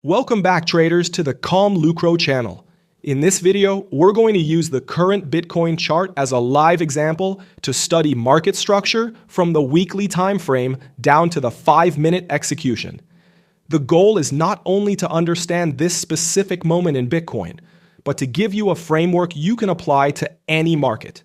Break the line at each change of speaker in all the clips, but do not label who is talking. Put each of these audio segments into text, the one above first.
Welcome back, traders, to the ComLucro channel. In this video, we're going to use the current Bitcoin chart as a live example to study market structure from the weekly time frame down to the 5-minute execution. The goal is not only to understand this specific moment in Bitcoin, but to give you a framework you can apply to any market.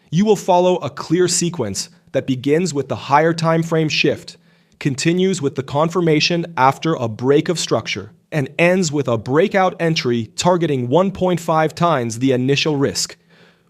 You will follow a clear sequence that begins with the higher time frame shift, continues with the confirmation after a break of structure, and ends with a breakout entry targeting 1.5 times the initial risk.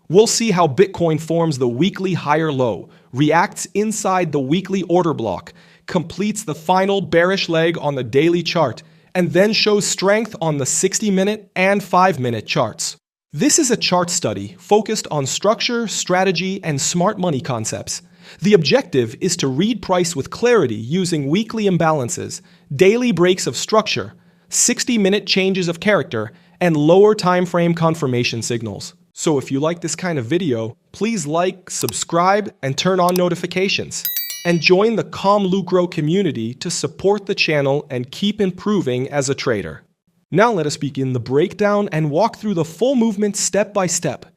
We'll see how Bitcoin forms the weekly higher low, reacts inside the weekly order block, completes the final bearish leg on the daily chart, and then shows strength on the 60-minute and 5-minute charts. This is a chart study focused on structure, strategy, and smart money concepts. The objective is to read price with clarity using weekly imbalances, daily breaks of structure, 60-minute changes of character, and lower time frame confirmation signals. So if you like this kind of video, please like, subscribe, and turn on notifications. And join the ComLucro community to support the channel and keep improving as a trader. Now let us begin the breakdown and walk through the full movement step by step.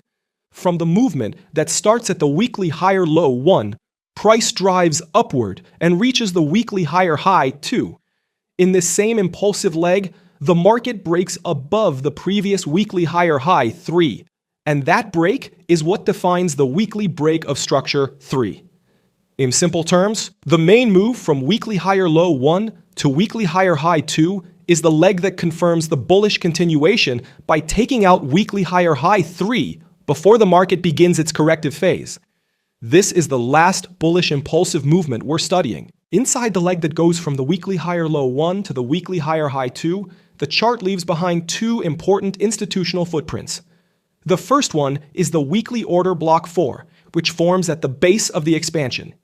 From the movement that starts at the weekly higher low 1, price drives upward and reaches the weekly higher high 2. In this same impulsive leg, the market breaks above the previous weekly higher high 3, and that break is what defines the weekly break of structure 3. In simple terms, the main move from weekly higher low 1 to weekly higher high 2 is the leg that confirms the bullish continuation by taking out weekly higher high 3 before the market begins its corrective phase. This is the last bullish impulsive movement we're studying. Inside the leg that goes from the weekly higher low 1 to the weekly higher high 2, the chart leaves behind two important institutional footprints. The first one is the weekly order block 4, which forms at the base of the expansion.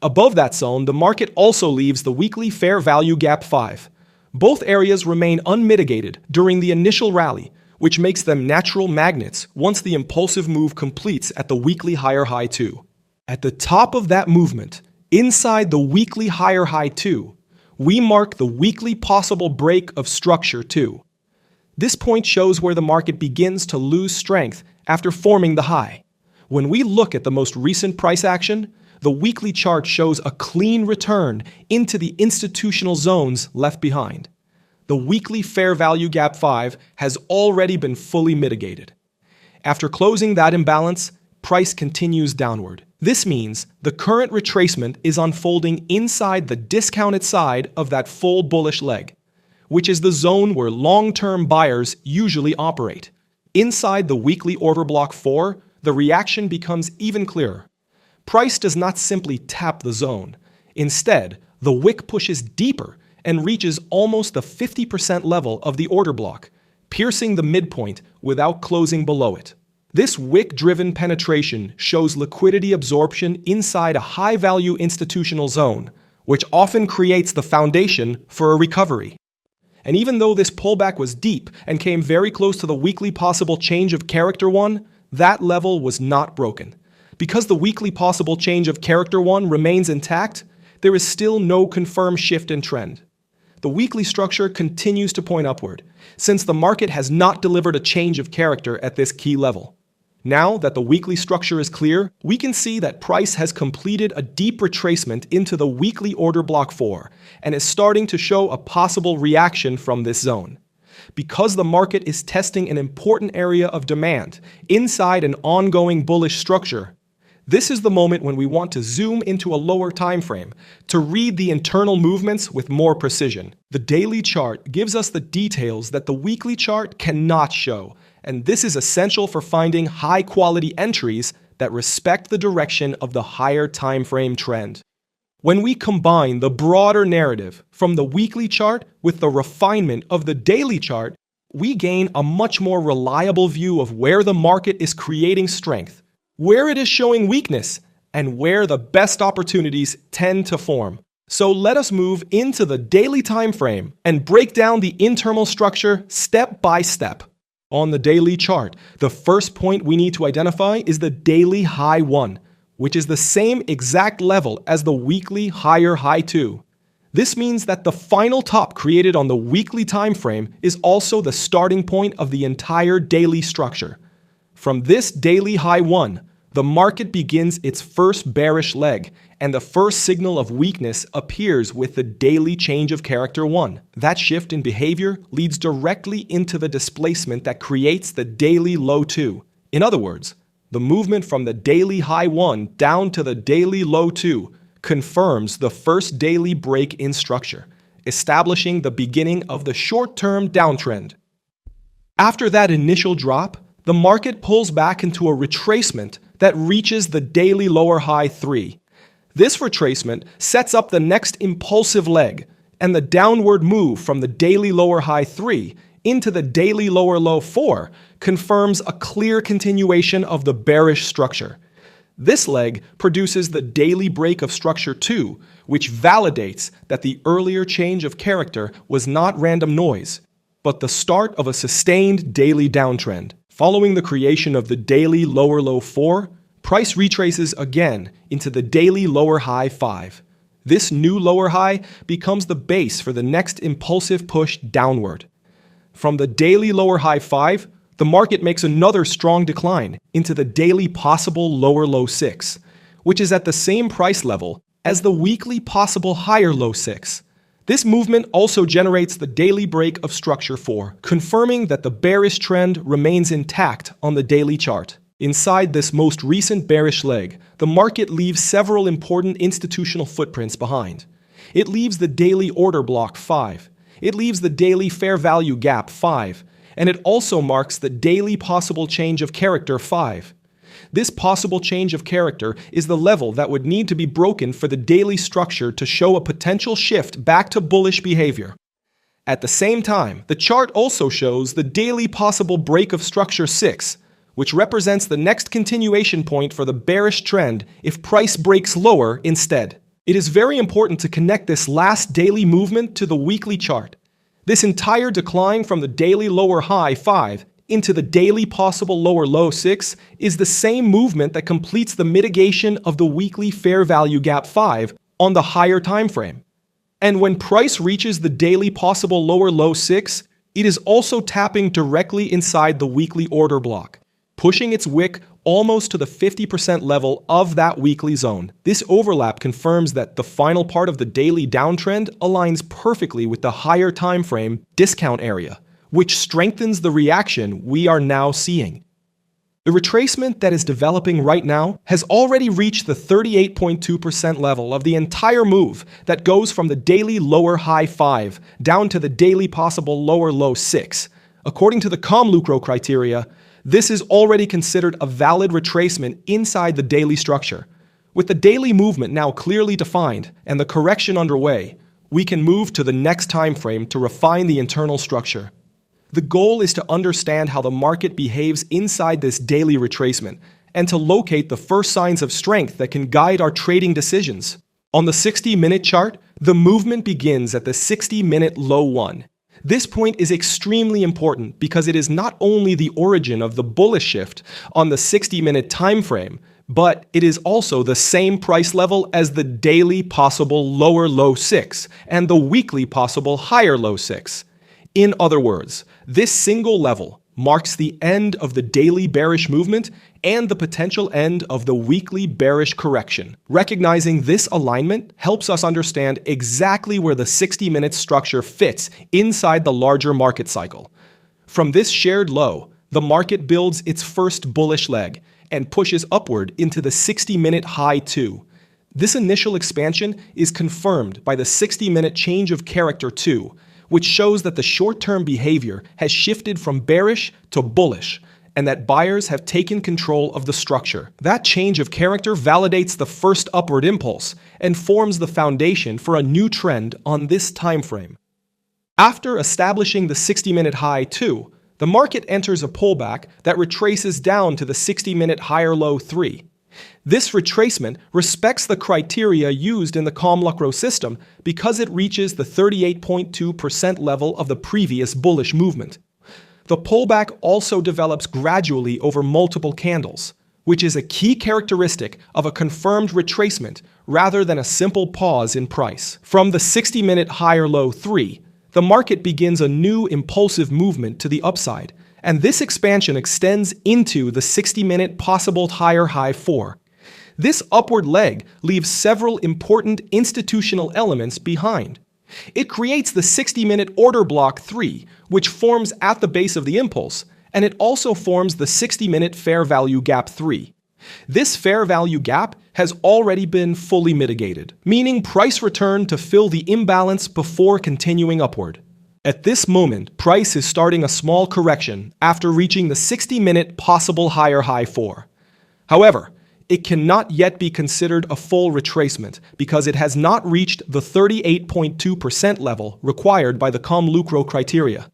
Above that zone, the market also leaves the weekly fair value gap 5. Both areas remain unmitigated during the initial rally, which makes them natural magnets once the impulsive move completes at the weekly higher high 2. At the top of that movement, inside the weekly higher high 2, we mark the weekly possible break of structure 2. This point shows where the market begins to lose strength after forming the high. When we look at the most recent price action, the weekly chart shows a clean return into the institutional zones left behind. The weekly fair value gap 5 has already been fully mitigated. After closing that imbalance, price continues downward. This means the current retracement is unfolding inside the discounted side of that full bullish leg, which is the zone where long-term buyers usually operate. Inside the weekly order block 4, the reaction becomes even clearer. Price does not simply tap the zone. Instead, the wick pushes deeper and reaches almost the 50% level of the order block, piercing the midpoint without closing below it. This wick-driven penetration shows liquidity absorption inside a high-value institutional zone, which often creates the foundation for a recovery. And even though this pullback was deep and came very close to the weekly possible change of character 1, that level was not broken. Because the weekly possible change of character 1 remains intact, there is still no confirmed shift in trend. The weekly structure continues to point upward, since the market has not delivered a change of character at this key level. Now that the weekly structure is clear, we can see that price has completed a deep retracement into the weekly order block 4 and is starting to show a possible reaction from this zone. Because the market is testing an important area of demand inside an ongoing bullish structure, this is the moment when we want to zoom into a lower time frame to read the internal movements with more precision. The daily chart gives us the details that the weekly chart cannot show, and this is essential for finding high-quality entries that respect the direction of the higher time frame trend. When we combine the broader narrative from the weekly chart with the refinement of the daily chart, we gain a much more reliable view of where the market is creating strength, where it is showing weakness, and where the best opportunities tend to form. So let us move into the daily time frame and break down the internal structure step by step. On the daily chart, the first point we need to identify is the daily high 1, which is the same exact level as the weekly higher high 2. This means that the final top created on the weekly time frame is also the starting point of the entire daily structure. From this daily high 1, the market begins its first bearish leg, and the first signal of weakness appears with the daily change of character 1. That shift in behavior leads directly into the displacement that creates the daily low 2. In other words, the movement from the daily high 1 down to the daily low 2 confirms the first daily break in structure, establishing the beginning of the short-term downtrend. After that initial drop, the market pulls back into a retracement that reaches the daily lower high 3. This retracement sets up the next impulsive leg, and the downward move from the daily lower high 3 into the daily lower low 4 confirms a clear continuation of the bearish structure. This leg produces the daily break of structure 2, which validates that the earlier change of character was not random noise, but the start of a sustained daily downtrend. Following the creation of the daily lower low 4, price retraces again into the daily lower high 5. This new lower high becomes the base for the next impulsive push downward. From the daily lower high 5, the market makes another strong decline into the daily possible lower low 6, which is at the same price level as the weekly possible higher low 6. This movement also generates the daily break of structure 4, confirming that the bearish trend remains intact on the daily chart. Inside this most recent bearish leg, the market leaves several important institutional footprints behind. It leaves the daily order block 5. It leaves the daily fair value gap 5. And it also marks the daily possible change of character 5. This possible change of character is the level that would need to be broken for the daily structure to show a potential shift back to bullish behavior. At the same time, the chart also shows the daily possible break of structure 6, which represents the next continuation point for the bearish trend if price breaks lower instead. It is very important to connect this last daily movement to the weekly chart. This entire decline from the daily lower high 5 into the daily possible lower low 6 is the same movement that completes the mitigation of the weekly fair value gap 5 on the higher time frame. And when price reaches the daily possible lower low 6, it is also tapping directly inside the weekly order block, pushing its wick almost to the 50% level of that weekly zone. This overlap confirms that the final part of the daily downtrend aligns perfectly with the higher time frame discount area, which strengthens the reaction we are now seeing. The retracement that is developing right now has already reached the 38.2% level of the entire move that goes from the daily lower high 5 down to the daily possible lower low 6. According to the ComLucro criteria, this is already considered a valid retracement inside the daily structure. With the daily movement now clearly defined and the correction underway, we can move to the next time frame to refine the internal structure. The goal is to understand how the market behaves inside this daily retracement and to locate the first signs of strength that can guide our trading decisions. On the 60-minute chart, the movement begins at the 60-minute low 1. This point is extremely important because it is not only the origin of the bullish shift on the 60-minute time frame, but it is also the same price level as the daily possible lower low 6 and the weekly possible higher low 6. In other words, this single level marks the end of the daily bearish movement and the potential end of the weekly bearish correction. Recognizing this alignment helps us understand exactly where the 60-minute structure fits inside the larger market cycle. From this shared low, the market builds its first bullish leg and pushes upward into the 60-minute high 2. This initial expansion is confirmed by the 60-minute change of character 2, which shows that the short-term behavior has shifted from bearish to bullish, and that buyers have taken control of the structure. That change of character validates the first upward impulse and forms the foundation for a new trend on this time frame. After establishing the 60-minute high 2, the market enters a pullback that retraces down to the 60-minute higher low 3. This retracement respects the criteria used in the ComLucro system because it reaches the 38.2% level of the previous bullish movement. The pullback also develops gradually over multiple candles, which is a key characteristic of a confirmed retracement rather than a simple pause in price. From the 60-minute higher-low 3, the market begins a new impulsive movement to the upside, and this expansion extends into the 60-minute possible higher high 4. This upward leg leaves several important institutional elements behind. It creates the 60-minute order block 3, which forms at the base of the impulse, and it also forms the 60-minute fair value gap 3. This fair value gap has already been fully mitigated, meaning price returned to fill the imbalance before continuing upward. At this moment, price is starting a small correction after reaching the 60-minute possible higher high 4. However, it cannot yet be considered a full retracement because it has not reached the 38.2% level required by the ComLucro criteria.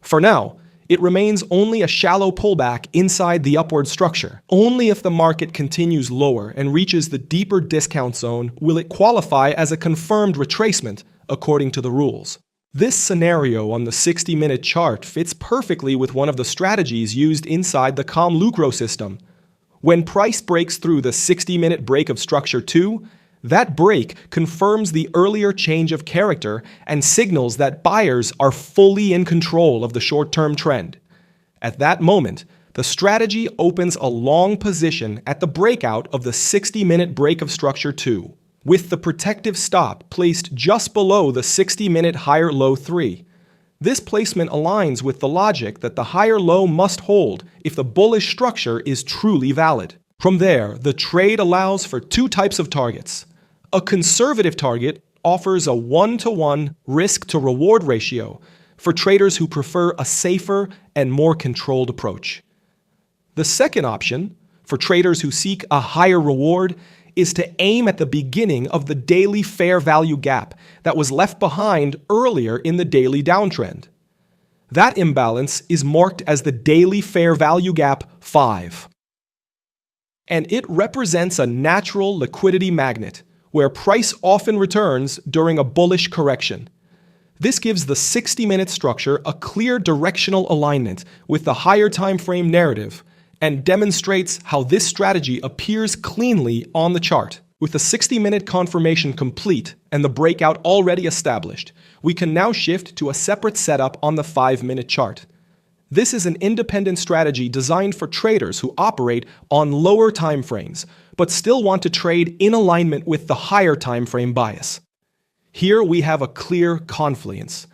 For now, it remains only a shallow pullback inside the upward structure. Only if the market continues lower and reaches the deeper discount zone will it qualify as a confirmed retracement according to the rules. This scenario on the 60-minute chart fits perfectly with one of the strategies used inside the ComLucro system. When price breaks through the 60-minute break of structure 2, that break confirms the earlier change of character and signals that buyers are fully in control of the short-term trend. At that moment, the strategy opens a long position at the breakout of the 60-minute break of structure 2, with the protective stop placed just below the 60-minute higher low 3. This placement aligns with the logic that the higher low must hold if the bullish structure is truly valid. From there, the trade allows for two types of targets. A conservative target offers a 1-to-1 risk-to-reward ratio for traders who prefer a safer and more controlled approach. The second option, for traders who seek a higher reward, is to aim at the beginning of the daily fair value gap that was left behind earlier in the daily downtrend. That imbalance is marked as the daily fair value gap 5. And it represents a natural liquidity magnet, where price often returns during a bullish correction. This gives the 60-minute structure a clear directional alignment with the higher time frame narrative and demonstrates how this strategy appears cleanly on the chart. With the 60-minute confirmation complete and the breakout already established, we can now shift to a separate setup on the 5-minute chart. This is an independent strategy designed for traders who operate on lower time frames, but still want to trade in alignment with the higher time frame bias. Here we have a clear confluence.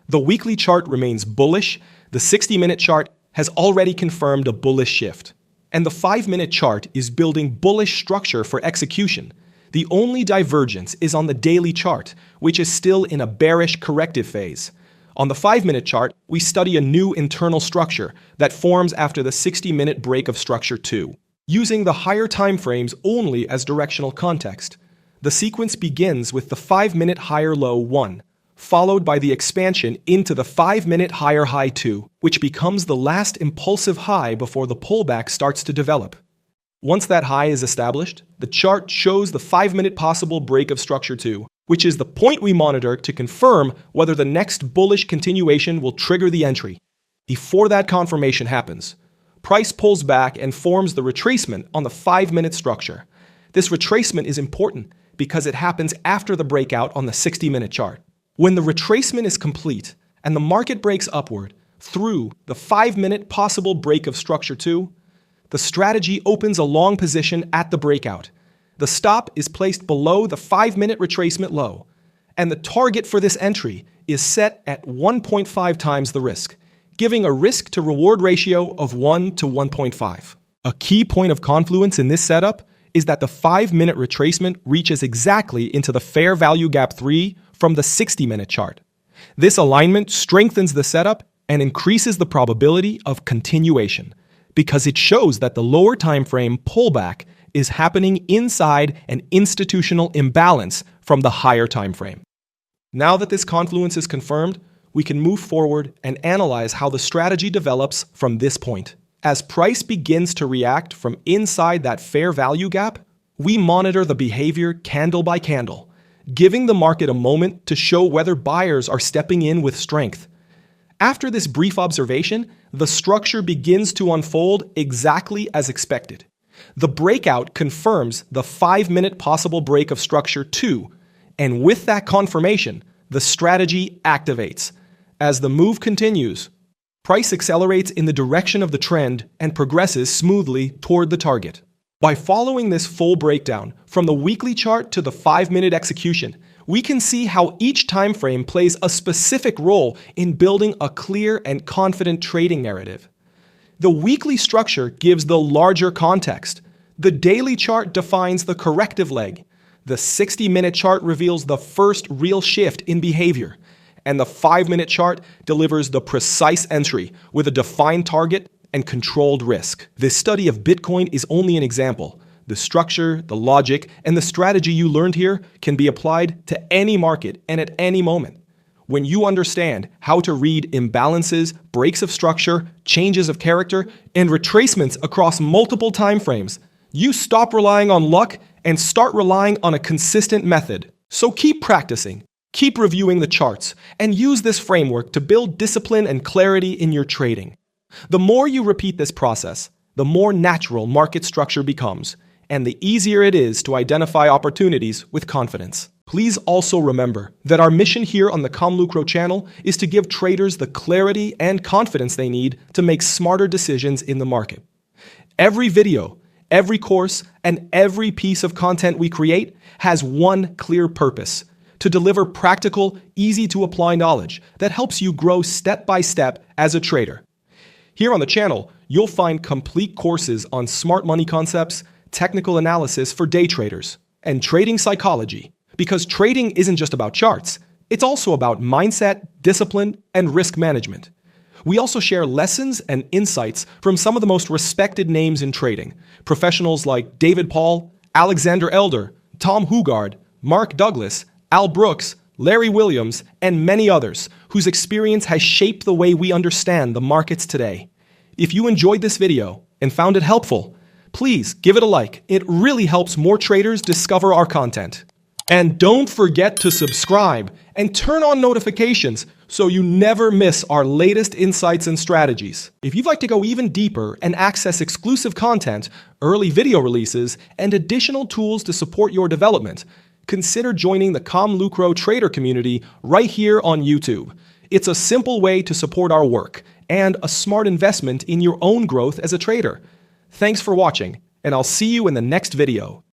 The weekly chart remains bullish, the 60-minute chart has already confirmed a bullish shift, and the 5-minute chart is building bullish structure for execution. The only divergence is on the daily chart, which is still in a bearish corrective phase. On the 5-minute chart, we study a new internal structure that forms after the 60-minute break of structure 2. Using the higher time frames only as directional context, the sequence begins with the 5-minute higher low 1, followed by the expansion into the 5-minute higher high 2, which becomes the last impulsive high before the pullback starts to develop. Once that high is established, the chart shows the 5-minute possible break of structure 2, which is the point we monitor to confirm whether the next bullish continuation will trigger the entry. Before that confirmation happens, price pulls back and forms the retracement on the 5-minute structure. This retracement is important because it happens after the breakout on the 60-minute chart. When the retracement is complete and the market breaks upward through the 5-minute possible break of structure 2, the strategy opens a long position at the breakout. The stop is placed below the 5-minute retracement low, and the target for this entry is set at 1.5 times the risk, giving a risk-to-reward ratio of 1 to 1.5. A key point of confluence in this setup is that the 5-minute retracement reaches exactly into the fair value gap 3 from the 60-minute chart. This alignment strengthens the setup and increases the probability of continuation because it shows that the lower time frame pullback is happening inside an institutional imbalance from the higher time frame. Now that this confluence is confirmed, we can move forward and analyze how the strategy develops from this point. As price begins to react from inside that fair value gap, we monitor the behavior candle by candle, giving the market a moment to show whether buyers are stepping in with strength. After this brief observation, the structure begins to unfold exactly as expected. The breakout confirms the 5-minute possible break of structure 2, and with that confirmation, the strategy activates. As the move continues, price accelerates in the direction of the trend and progresses smoothly toward the target. By following this full breakdown from the weekly chart to the 5-minute execution, we can see how each time frame plays a specific role in building a clear and confident trading narrative. The weekly structure gives the larger context. The daily chart defines the corrective leg. The 60-minute chart reveals the first real shift in behavior. And the 5-minute chart delivers the precise entry with a defined target and controlled risk. This study of Bitcoin is only an example. The structure, the logic, and the strategy you learned here can be applied to any market and at any moment. When you understand how to read imbalances, breaks of structure, changes of character, and retracements across multiple timeframes, you stop relying on luck and start relying on a consistent method. So keep practicing, keep reviewing the charts, and use this framework to build discipline and clarity in your trading. The more you repeat this process, the more natural market structure becomes, and the easier it is to identify opportunities with confidence. Please also remember that our mission here on the ComLucro channel is to give traders the clarity and confidence they need to make smarter decisions in the market. Every video, every course, and every piece of content we create has one clear purpose: to deliver practical, easy-to-apply knowledge that helps you grow step by step as a trader. Here on the channel, you'll find complete courses on smart money concepts, technical analysis for day traders, and trading psychology. Because trading isn't just about charts, it's also about mindset, discipline, and risk management. We also share lessons and insights from some of the most respected names in trading, professionals like David Paul, Alexander Elder, Tom Hugard, Mark Douglas, Al Brooks, Larry Williams, and many others whose experience has shaped the way we understand the markets today. If you enjoyed this video and found it helpful, please give it a like. It really helps more traders discover our content. And don't forget to subscribe and turn on notifications so you never miss our latest insights and strategies. If you'd like to go even deeper and access exclusive content, early video releases, and additional tools to support your development, consider joining the ComLucro trader community right here on YouTube. It's a simple way to support our work and a smart investment in your own growth as a trader. Thanks for watching, and I'll see you in the next video.